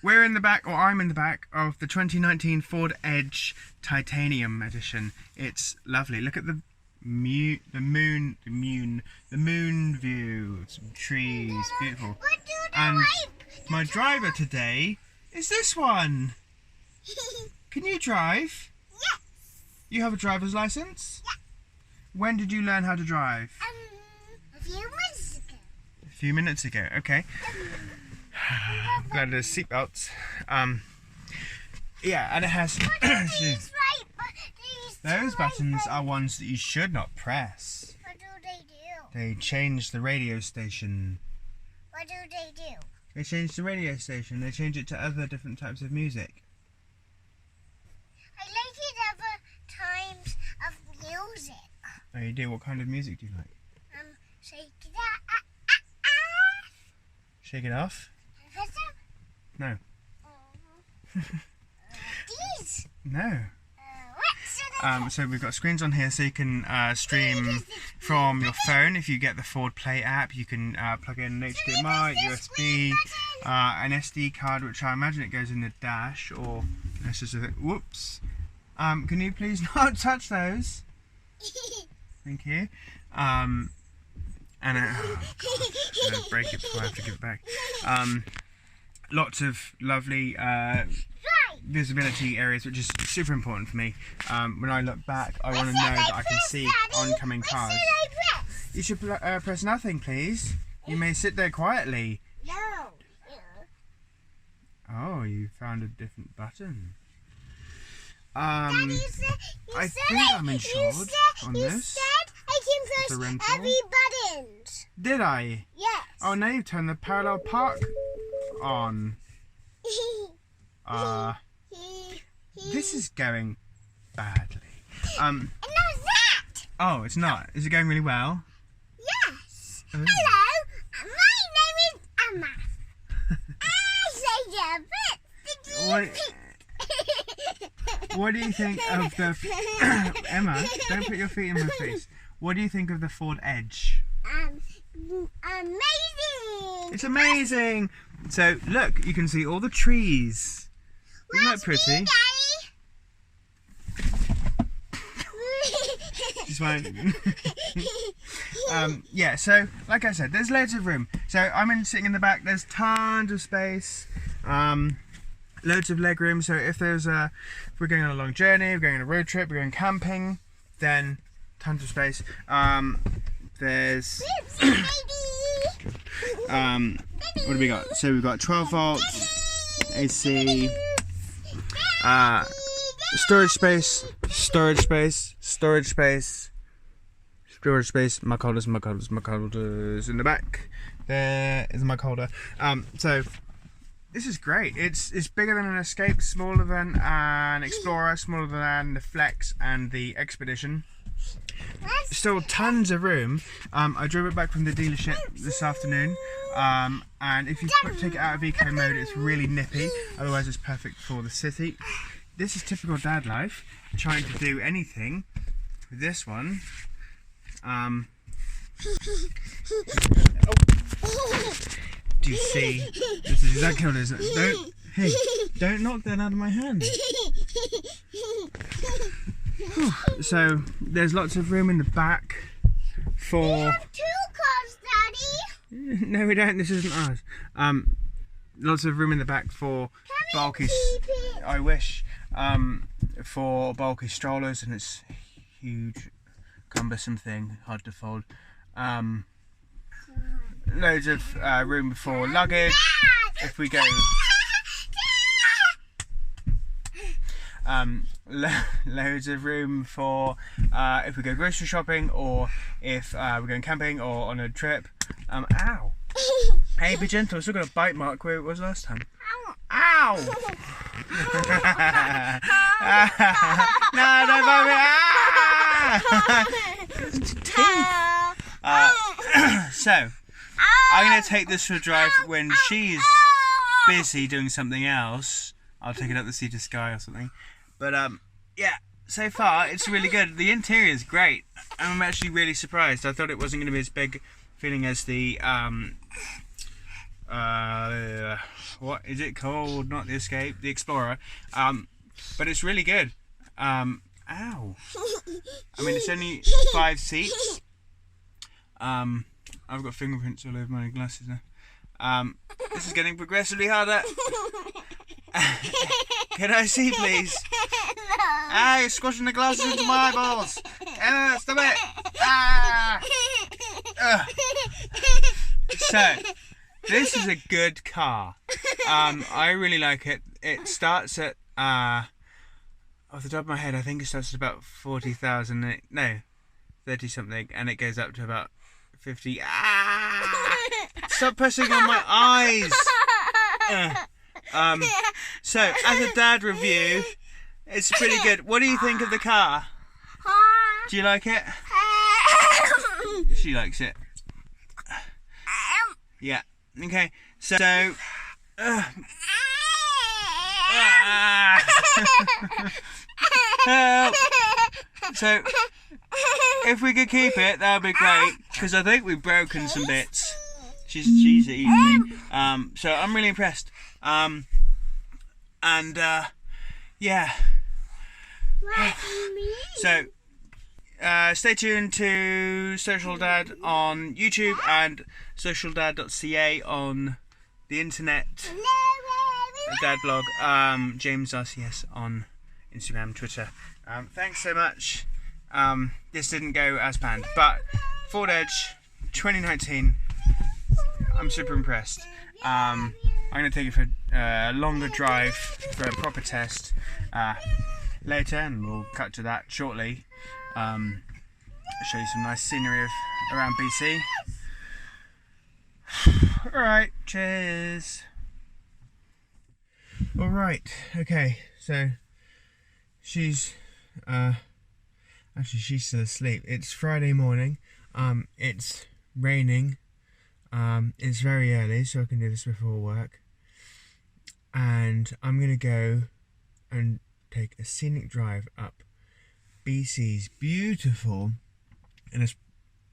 we're in the back, or I'm in the back of the 2019 Ford Edge Titanium Edition. It's lovely. Look at the moon view. Some trees, beautiful. And my driver today is this one. Can you drive? Yes. You have a driver's license? Yeah. When did you learn how to drive? A few minutes ago. A few minutes ago. Okay. I'm glad there's seatbelts. Yeah, and it has. Those buttons are ones that you should not press. What do they do? They change the radio station. What do they do? They change the radio station. They change it to other different types of music. I like it other times of music. Oh, you do? What kind of music do you like? Shake it up. Shake it off? No. These. No. What's So we've got screens on here so you can stream from your phone. If you get the Ford Play app, you can plug in an HDMI, USB, an SD card, which I imagine it goes in the dash, or this is a whoops. Can you please not touch those? Thank you. And I'm gonna break it before I have to give it back. Lots of lovely visibility areas, which is super important for me. When I look back, I want to know that I can see oncoming cars. You should press nothing, please. You may sit there quietly. No. Oh, you found a different button. Daddy, I think I'm insured on this. You said I can press every button. Did I? Yes. Oh, now you've turned the parallel park on. This is going badly. And how's that? Oh, it's not. Is it going really well? Yes. Oh. Hello, my name is Emma. What do you think of the Emma? Don't put your feet in my face. What do you think of the Ford Edge? Amazing. It's amazing. So look, you can see all the trees. Isn't that pretty? Just won't. Yeah. So like I said, there's loads of room. So I'm sitting in the back. There's tons of space. Loads of leg room. So if we're going on a long journey, we're going on a road trip, we're going camping, then tons of space. There's what do we got? So we've got 12 volts, AC, storage space, mic holders in the back. There is a mic holder. So this is great. It's bigger than an Escape, smaller than an Explorer, smaller than the Flex and the Expedition. Still tons of room. I drove it back from the dealership this afternoon, and if you take it out of eco mode, it's really nippy. Otherwise, it's perfect for the city. This is typical dad life, trying to do anything with this one. Do you see? This is exactly what it is. Don't knock that out of my hand. So there's lots of room in the back for. We have 2 cars, Daddy. No, we don't. This isn't ours. Lots of room in the back for bulky. I wish. For bulky strollers, and it's a huge, cumbersome thing, hard to fold. Loads of room for luggage. If we go. Loads of room for if we go grocery shopping, or if we're going camping or on a trip. Ow! Hey, be gentle. I've still got a bite mark where it was last time. Ow! No, don't bite me! So, I'm going to take this for a drive when she's busy doing something else. I'll take it up the Sea to Sky or something. But yeah, so far it's really good. The interior is great. I'm actually really surprised. I thought it wasn't going to be as big feeling as the what is it called? Not the Escape, the Explorer. But it's really good. Ow. I mean, it's only 5 seats. I've got fingerprints all over my glasses now. This is getting progressively harder. Can I see, please? Ah, you're squashing the glasses into my eyeballs. Stop it. Ah. So, this is a good car. I really like it. It starts at, off the top of my head, I think it starts at about 40,000. No, 30 something, and it goes up to about 50. Ah! Stop pressing on my eyes. So, as a dad review, it's pretty good. What do you think of the car? Do you like it? She likes it. Yeah. Okay. So. Help. So, if we could keep it, that would be great. Because I think we've broken some bits. She's eating me. So I'm really impressed. Yeah. So, stay tuned to SocialDad on YouTube and SocialDad.ca on the internet. Dad blog. James RCS on Instagram, Twitter. Thanks so much. This didn't go as planned, but Ford Edge 2019. I'm super impressed. I'm going to take it for a longer drive for a proper test later, and we'll cut to that shortly. I'll show you some nice scenery around BC. Alright, cheers. Alright, okay, so she's actually she's still asleep. It's Friday morning. It's raining. It's very early, so I can do this before work. And I'm gonna go and take a scenic drive up BC's beautiful, and it's,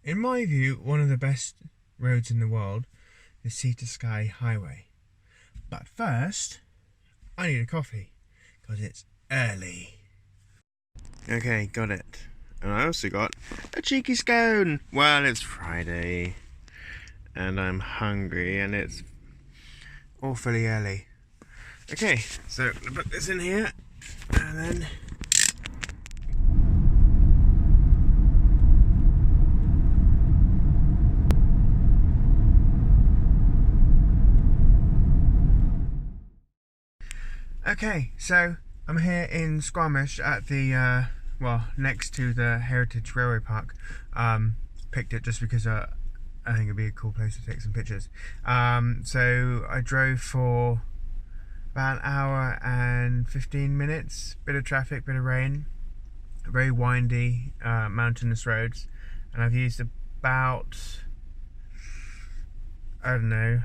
in my view, one of the best roads in the world, the Sea to Sky Highway. But first, I need a coffee, because it's early. Okay, got it. And I also got a cheeky scone. Well, it's Friday, and I'm hungry, and it's awfully early. Okay, so I'm gonna put this in here, and then okay, so I'm here in Squamish at the well, next to the Heritage Railway Park. Picked it just because I think it'd be a cool place to take some pictures. So I drove for about an hour and 15 minutes. Bit of traffic, bit of rain, very windy, mountainous roads, and I've used about, I don't know,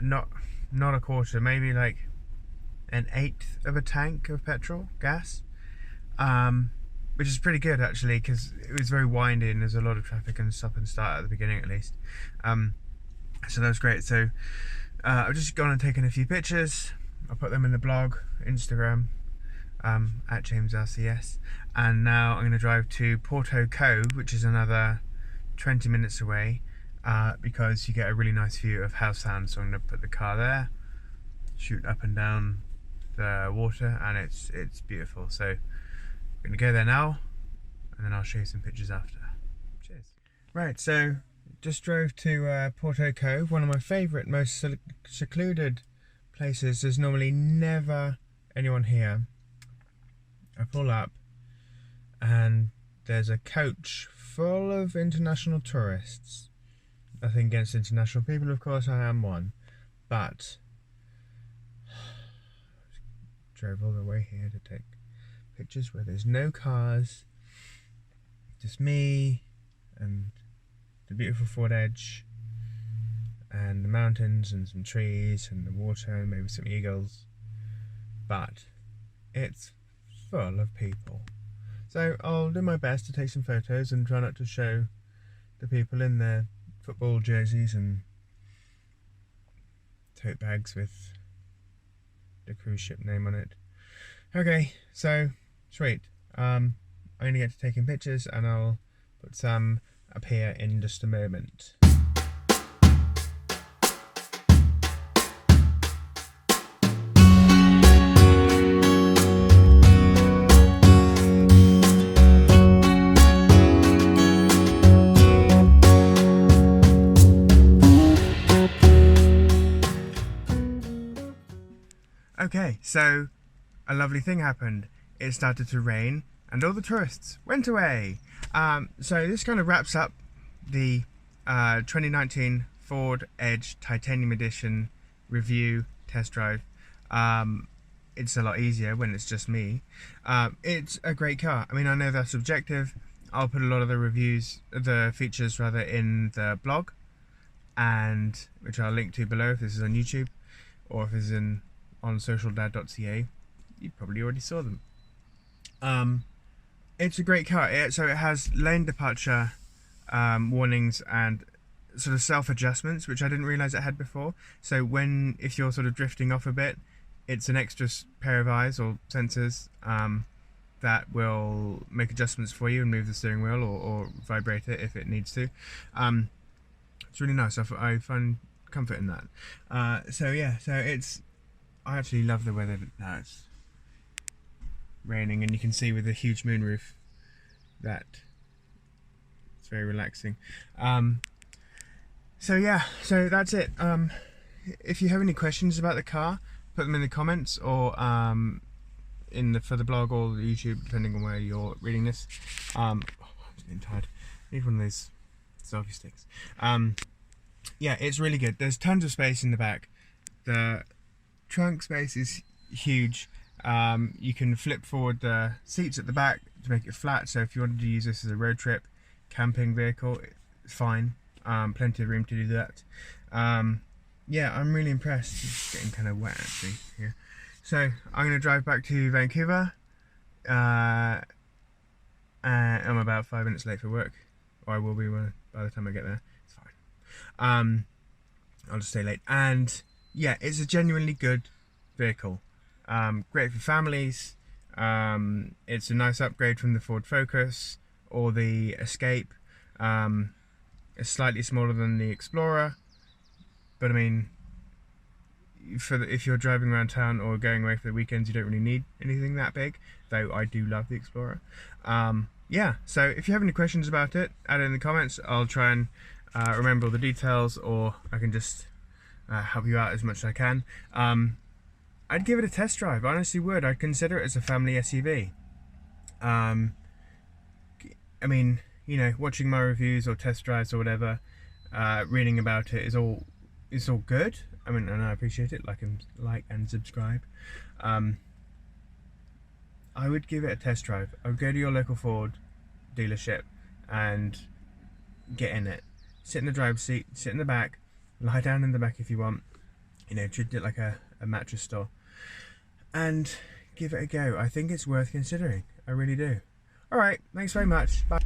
not a quarter, maybe like an eighth of a tank of petrol, gas, which is pretty good actually, because it was very windy and there's a lot of traffic and stop and start at the beginning at least. So that was great. So I've just gone and taken a few pictures. I'll put them in the blog, Instagram, at James RCS, and now I'm going to drive to Porto Cove, which is another 20 minutes away, because you get a really nice view of Howe Sound. So I'm going to put the car there, shoot up and down the water, and it's beautiful. So we're going to go there now, and then I'll show you some pictures after. Cheers. Right, so just drove to Porto Cove, one of my favourite, most secluded places. There's normally never anyone here. I pull up and there's a coach full of international tourists. Nothing against international people, of course, I am one, but drove all the way here to take pictures where there's no cars, just me and the beautiful Ford Edge and the mountains and some trees and the water and maybe some eagles, but it's full of people. So I'll do my best to take some photos and try not to show the people in their football jerseys and tote bags with the cruise ship name on it. Okay, so sweet. I'm gonna get to taking pictures, and I'll put some up here in just a moment. Okay, so a lovely thing happened. It started to rain and all the tourists went away. So this kind of wraps up the 2019 Ford Edge Titanium Edition review test drive. It's a lot easier when it's just me. It's a great car. I mean, I know that's subjective. I'll put a lot of the features rather, in the blog, and which I'll link to below if this is on YouTube, or if this is on SocialDad.ca. You probably already saw them. It's a great car. So it has lane departure warnings and sort of self adjustments, which I didn't realize it had before. So if you're sort of drifting off a bit, it's an extra pair of eyes or sensors that will make adjustments for you and move the steering wheel or vibrate it if it needs to. It's really nice. I find comfort in that. So I actually love the weather now. It's raining, and you can see with the huge moonroof that it's very relaxing. So that's it. If you have any questions about the car, put them in the comments, or for the blog or the YouTube, depending on where you're reading this. I'm just getting tired. I need one of those selfie sticks. Yeah, it's really good. There's tons of space in the back. The trunk space is huge. You can flip forward the seats at the back to make it flat, so if you wanted to use this as a road trip camping vehicle, it's fine. Plenty of room to do that. Yeah, I'm really impressed. It's getting kind of wet actually here. So I'm going to drive back to Vancouver, and I'm about 5 minutes late for work, or I will be by the time I get there. It's fine. I'll just stay late. And yeah, it's a genuinely good vehicle. Great for families. It's a nice upgrade from the Ford Focus or the Escape. It's slightly smaller than the Explorer, but I mean, if you're driving around town or going away for the weekends, you don't really need anything that big, though I do love the Explorer. Yeah, so if you have any questions about it, add it in the comments. I'll try and remember all the details, or I can just help you out as much as I can. I'd give it a test drive, I honestly would. I'd consider it as a family SUV. I mean, you know, watching my reviews or test drives or whatever, reading about it is all good. I mean, and I appreciate it. Like and subscribe. I would give it a test drive. I would go to your local Ford dealership and get in it. Sit in the driver's seat, sit in the back, lie down in the back if you want. You know, treat it like a mattress store, and give it a go. I think it's worth considering. I really do. Alright, thanks very much. Bye.